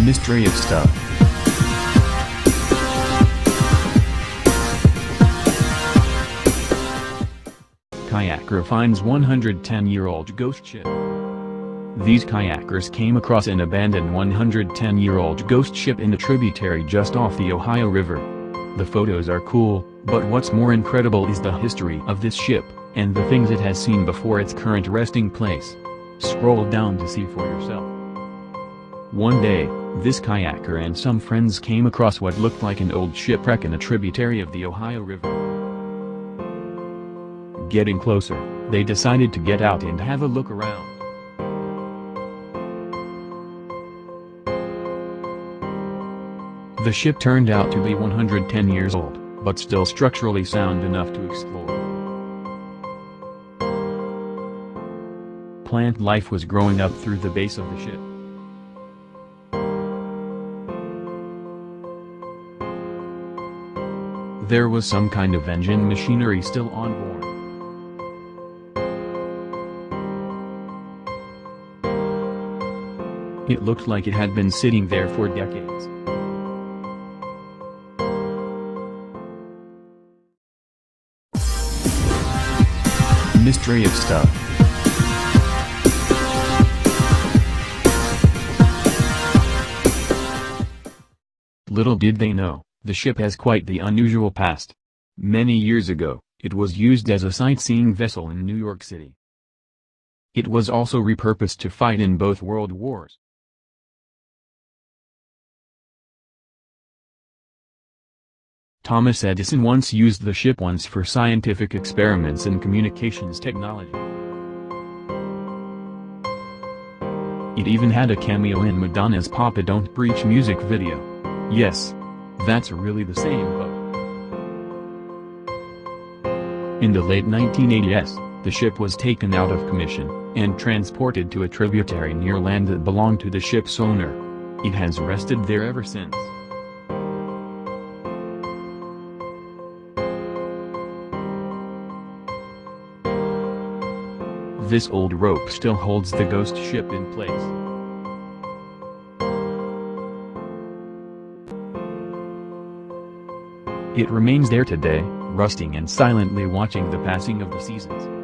Mystery of stuff. Kayaker finds 110-year-old ghost ship. These kayakers came across an abandoned 110-year-old ghost ship in a tributary just off the Ohio River. The photos are cool, but what's more incredible is the history of this ship, and the things it has seen before its current resting place. Scroll down to see for yourself. One day, this kayaker and some friends came across what looked like an old shipwreck in a tributary of the Ohio River. Getting closer, they decided to get out and have a look around. The ship turned out to be 110 years old, but still structurally sound enough to explore. Plant life was growing up through the base of the ship. There was some kind of engine machinery still on board. It looked like it had been sitting there for decades. Mystery of stuff. Little did they know, the ship has quite the unusual past. Many years ago, it was used as a sightseeing vessel in New York City. It was also repurposed to fight in both world wars. Thomas Edison once used the ship for scientific experiments in communications technology. It even had a cameo in Madonna's Papa Don't Preach music video. Yes, that's really the same boat. In the late 1980s, the ship was taken out of commission, and transported to a tributary near land that belonged to the ship's owner. It has rested there ever since. This old rope still holds the ghost ship in place. It remains there today, rusting and silently watching the passing of the seasons.